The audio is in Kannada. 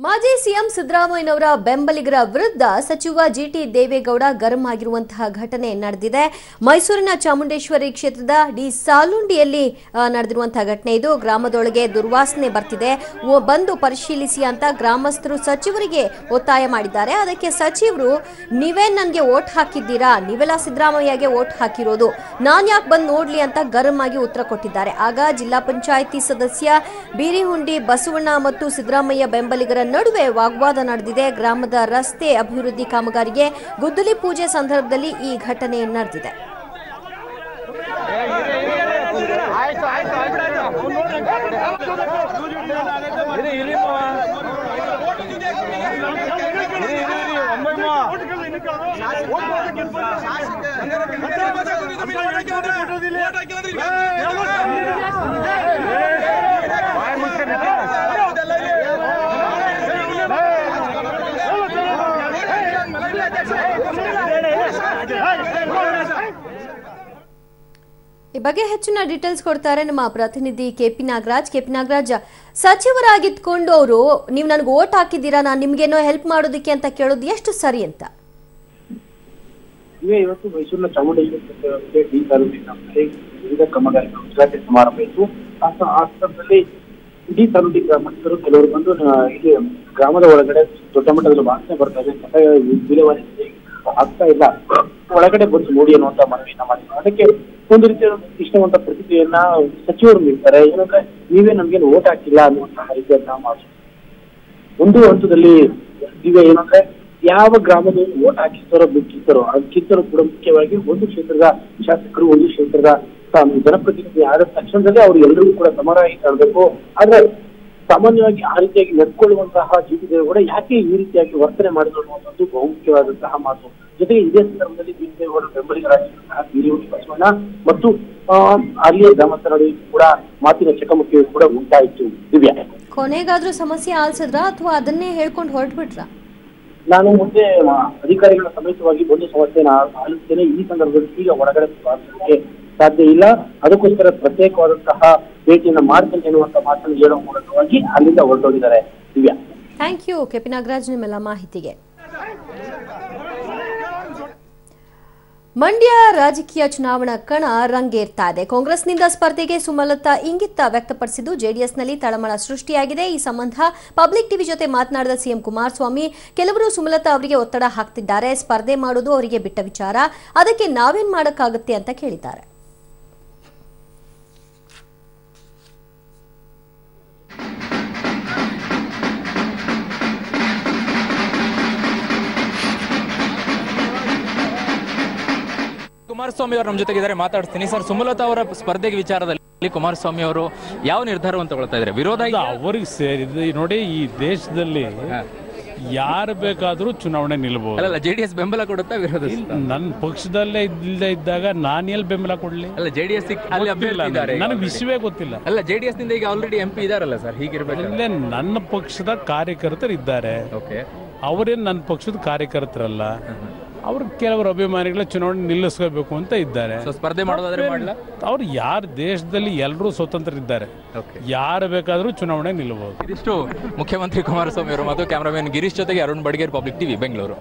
ಮಾಜಿ ಸಿಎಂ ಸಿದ್ದರಾಮಯ್ಯನವರ ಬೆಂಬಲಿಗರ ವಿರುದ್ಧ ಸಚಿವ ಜಿಟಿ ದೇವೇಗೌಡ ಗರಂ ಆಗಿರುವಂತಹ ಘಟನೆ ನಡೆದಿದೆ. ಮೈಸೂರಿನ ಚಾಮುಂಡೇಶ್ವರಿ ಕ್ಷೇತ್ರದ ಡಿ ಸಾಲುಂಡಿಯಲ್ಲಿ ನಡೆದಿರುವಂತಹ ಘಟನೆ ಇದು. ಗ್ರಾಮದೊಳಗೆ ದುರ್ವಾಸನೆ ಬರ್ತಿದೆ, ಬಂದು ಪರಿಶೀಲಿಸಿ ಅಂತ ಗ್ರಾಮಸ್ಥರು ಸಚಿವರಿಗೆ ಒತ್ತಾಯ ಮಾಡಿದ್ದಾರೆ. ಅದಕ್ಕೆ ಸಚಿವರು ನೀವೇ ನನಗೆ ವೋಟ್ ಹಾಕಿದ್ದೀರಾ, ನೀವೆಲ್ಲ ಸಿದ್ದರಾಮಯ್ಯಗೆ ವೋಟ್ ಹಾಕಿರೋದು, ನಾನು ಯಾಕೆ ಬಂದು ನೋಡ್ಲಿ ಅಂತ ಗರಂ ಆಗಿ ಉತ್ತರ ಕೊಟ್ಟಿದ್ದಾರೆ. ಆಗ ಜಿಲ್ಲಾ ಪಂಚಾಯಿತಿ ಸದಸ್ಯ ಬೀರಿಹುಂಡಿ ಬಸವಣ್ಣ ಮತ್ತು ಸಿದ್ದರಾಮಯ್ಯ ಬೆಂಬಲಿಗರ ನಡುವೆ ವಾಗ್ವಾದ ನಡೆದಿದೆ. ಗ್ರಾಮದ ರಸ್ತೆ ಅಭಿವೃದ್ಧಿ ಕಾಮಗಾರಿಗೆ ಗುದ್ದಲಿ ಪೂಜೆ ಸಂದರ್ಭದಲ್ಲಿ ಈ ಘಟನೆ ನಡೆದಿದೆ. ಈ ಬಗ್ಗೆ ಹೆಚ್ಚಿನ ಡೀಟೇಲ್ಸ್ ಕೊಡ್ತಾರೆ ನಮ್ಮ ಪ್ರತಿನಿಧಿ ಕೆಪಿ ನಾಗರಾಜ್. ಸಚಿವರಾಗಿದ್ಕೊಂಡು ಅವರು ನೀವು ನನಗೆ ವೋಟ್ ಹಾಕಿದ್ದೀರಾ, ನಾನು ನಿಮ್ಗೇನೋ ಹೆಲ್ಪ್ ಮಾಡೋದಕ್ಕೆ ಅಂತ ಕೇಳೋದು ಎಷ್ಟು ಸರಿ ಅಂತ? ಇವತ್ತು ಮೈಸೂರಿನ ಚಾಮುಂಡೇಶ್ವರಿ ವಿವಿಧ ಕಾಮಗಾರಿಗಳ ಉದ್ಘಾಟನೆ ಸಮಾರಂಭ ಇತ್ತು. ಆ ಸಂದರ್ಭದಲ್ಲಿ ಇಡೀ ತಾಲೂಕಿನ ಗ್ರಾಮಸ್ಥರು ಕೆಲವರು ಬಂದು ಇಲ್ಲಿ ಗ್ರಾಮದ ಒಳಗಡೆ ದೊಡ್ಡ ಮಟ್ಟದಲ್ಲಿ ವಾಸನೆ ಬರ್ತಾ ಇದೆ, ವಿಲೇವಾರಿ ಆಗ್ತಾ ಇಲ್ಲ, ಒಳಗಡೆ ಬಂದು ನೋಡಿ ಅನ್ನುವಂತ ಮನವಿಯನ್ನ ಮಾಡಿದ್ರು. ಅದಕ್ಕೆ ಒಂದು ರೀತಿಯ ಇಷ್ಟವಂತ ಪ್ರತಿಕ್ರಿಯೆಯನ್ನ ಸಚಿವರು ನೀಡ್ತಾರೆ. ಏನಂದ್ರೆ ನೀವೇ ನಮ್ಗೆ ವೋಟ್ ಹಾಕಿಲ್ಲ ಅನ್ನುವಂತಹ ರೀತಿಯನ್ನ ಮಾಡಿ ಒಂದು ಹಂತದಲ್ಲಿ ಈಗ ಏನಂದ್ರೆ ಯಾವ ಗ್ರಾಮದ ವೋಟ್ ಹಾಕಿರ್ತಾರೋ ಬಿಟ್ಟಿರ್ತಾರೋ ಅದಕ್ಕಿಂತಲೂ ಕೂಡ ಮುಖ್ಯವಾಗಿ ಒಂದು ಕ್ಷೇತ್ರದ ಶಾಸಕರು, ಒಂದು ಕ್ಷೇತ್ರದ ಜನಪ್ರತಿನಿಧಿ ಆದ ತಕ್ಷಣದಲ್ಲಿ ಅವ್ರು ಎಲ್ಲರಿಗೂ ಕೂಡ ಸಮರಾಗಿ ಕಾಣಬೇಕು. ಆದ್ರೆ ಸಾಮಾನ್ಯವಾಗಿ ಆ ರೀತಿಯಾಗಿ ನಡ್ಕೊಳ್ಳುವಂತಹ ಜಿಟಿ ದೇವೇಗೌಡ ಯಾಕೆ ಈ ರೀತಿಯಾಗಿ ವರ್ತನೆ ಮಾಡಿದ್ರು ಅನ್ನುವಂಥದ್ದು ಬಹುಮುಖ್ಯವಾದಂತಹ ಮಾತು. ಜೊತೆಗೆ ಇದೇ ಸಂದರ್ಭದಲ್ಲಿ ಜಿಟಿ ದೇವೇಗೌಡ ಬೆಂಬಲಿಗರಾಗಿರುವಂತಹ ಬೀರಿಹುಂಡಿ ಬಸವಣ್ಣ ಮತ್ತು ಅಲ್ಲಿಯ ಗ್ರಾಮಸ್ಥರ ನಡುವೆ ಕೂಡ ಮಾತಿನ ಚಕಮಕಿ ಕೂಡ ಉಂಟಾಯಿತು. ದಿವ್ಯಾ, ಕೊನೆಗಾದ್ರೂ ಸಮಸ್ಯೆ ಆಲಿಸಿದ್ರ ಅಥವಾ ಅದನ್ನೇ ಹೇಳ್ಕೊಂಡು ಹೊರಟ್ಬಿಟ್ರ? ನಾನು ಮುಂದೆ ಅಧಿಕಾರಿಗಳ ಸಮೇತವಾಗಿ ಒಂದು ಸಮಸ್ಯೆನ ಆಲಿಸ್ತೇನೆ. ಈ ಸಂದರ್ಭದಲ್ಲಿ ಈಗ ಹೊರಗಡೆ ಸಾಧ್ಯ ಇಲ್ಲ, ಅದಕ್ಕೋಸ್ಕರ ಪ್ರತ್ಯೇಕವಾದಂತಹ ಭೇಟಿಯನ್ನ ಮಾಡ್ತೇನೆ ಎನ್ನುವಂತ ಮಾತನ್ನು ಹೇಳುವ ಮೂಲಕವಾಗಿ ಅಲ್ಲಿಂದ ಹೊರಟೋಗಿದ್ದಾರೆ. Divya, thank you KP Nagaraj ನಿಮ್ಮೆಲ್ಲ ಮಾಹಿತಿಗೆ. ಮಂಡ್ಯ ರಾಜಕೀಯ ಚುನಾವಣಾ ಕಣ ರಂಗೇರ್ತಾ ಇದೆ. ಕಾಂಗ್ರೆಸ್ನಿಂದ ಸ್ಪರ್ಧೆಗೆ ಸುಮಲತಾ ಇಂಗಿತ ವ್ಯಕ್ತಪಡಿಸಿದ್ದು ಜೆಡಿಎಸ್ನಲ್ಲಿ ತಳಮಳ ಸೃಷ್ಟಿಯಾಗಿದೆ. ಈ ಸಂಬಂಧ ಪಬ್ಲಿಕ್ ಟಿವಿ ಜೊತೆ ಮಾತನಾಡಿದ ಸಿಎಂ ಕುಮಾರಸ್ವಾಮಿ, ಕೆಲವರು ಸುಮಲತಾ ಅವರಿಗೆ ಒತ್ತಡ ಹಾಕ್ತಿದ್ದಾರೆ, ಸ್ಪರ್ಧೆ ಮಾಡುವುದು ಅವರಿಗೆ ಬಿಟ್ಟ ವಿಚಾರ, ಅದಕ್ಕೆ ನಾವೇನ್ ಮಾಡಕ್ಕಾಗುತ್ತೆ ಅಂತ ಕೇಳಿದ್ದಾರೆ. ಕುಮಾರಸ್ವಾಮಿ ಅವರು ನಮ್ಮ ಜೊತೆಗಿದ್ದಾರೆ, ಮಾತಾಡ್ತೀನಿ. ಸರ್, ಸುಮಲತಾ ಅವರ ಸ್ಪರ್ಧೆಗೆ ವಿಚಾರದಲ್ಲಿ ಕುಮಾರಸ್ವಾಮಿ ಅವರು ಯಾವ ನಿರ್ಧಾರವನ್ನು ತಗೊಳ್ತಾ ಇದ್ದಾರೆ? ವಿರೋಧ ಅವರಿಗೆ ಸೇರಿದೆ. ನೋಡಿ, ಈ ದೇಶದಲ್ಲಿ ಯಾರು ಬೇಕಾದ್ರೂ ಚುನಾವಣೆ ನಿಲ್ಬಹುದು. ಅಲ್ಲ, ಜೆಡಿಎಸ್ ಬೆಂಬಲ ಕೊಡುತ್ತಾ, ವಿರೋಧ? ನನ್ನ ಪಕ್ಷದಲ್ಲೇ ಇಲ್ಲದೆ ಇದ್ದಾಗ ನಾನು ಎಲ್ಲಿ ಬೆಂಬಲ ಕೊಡ್ಲಿ? ಅಲ್ಲ, ಜೆಡಿಎಸ್ ನನಗೆ ವಿಷಯವೇ ಗೊತ್ತಿಲ್ಲ. ಅಲ್ಲ, ಜೆಡಿಎಸ್ ನಿಂದ ಈಗ ಆಲ್ರೆಡಿ MP ಇದಾರಲ್ಲ ಸರ್, ಹೀಗಿರ್ಬೇಕು. ನನ್ನ ಪಕ್ಷದ ಕಾರ್ಯಕರ್ತರು ಇದ್ದಾರೆ, ಅವರೇನು ನನ್ನ ಪಕ್ಷದ ಕಾರ್ಯಕರ್ತರಲ್ಲ. ಅವ್ರ ಕೆಲವರು ಅಭಿಮಾನಿಗಳ ಚುನಾವಣೆ ನಿಲ್ಲಿಸ್ಕೋಬೇಕು ಅಂತ ಇದ್ದಾರೆ. ಸ್ಪರ್ಧೆ ಮಾಡೋದಾದ್ರೆ ಮಾಡಲ್ಲ. ಅವ್ರು ಯಾರು ದೇಶದಲ್ಲಿ ಎಲ್ಲರೂ ಸ್ವತಂತ್ರ ಇದ್ದಾರೆ, ಯಾರು ಬೇಕಾದ್ರೂ ಚುನಾವಣೆ ನಿಲ್ಲಬಹುದು. ಇದಿಷ್ಟು ಮುಖ್ಯಮಂತ್ರಿ ಕುಮಾರಸ್ವಾಮಿ ಅವರು ಮತ್ತು ಕ್ಯಾಮರಾಮನ್ ಗಿರೀಶ್ ಜೊತೆಗೆ ಅರುಣ್ ಬಡ್ಗೇರ್, ಪಬ್ಲಿಕ್ ಟಿವಿ, ಬೆಂಗಳೂರು.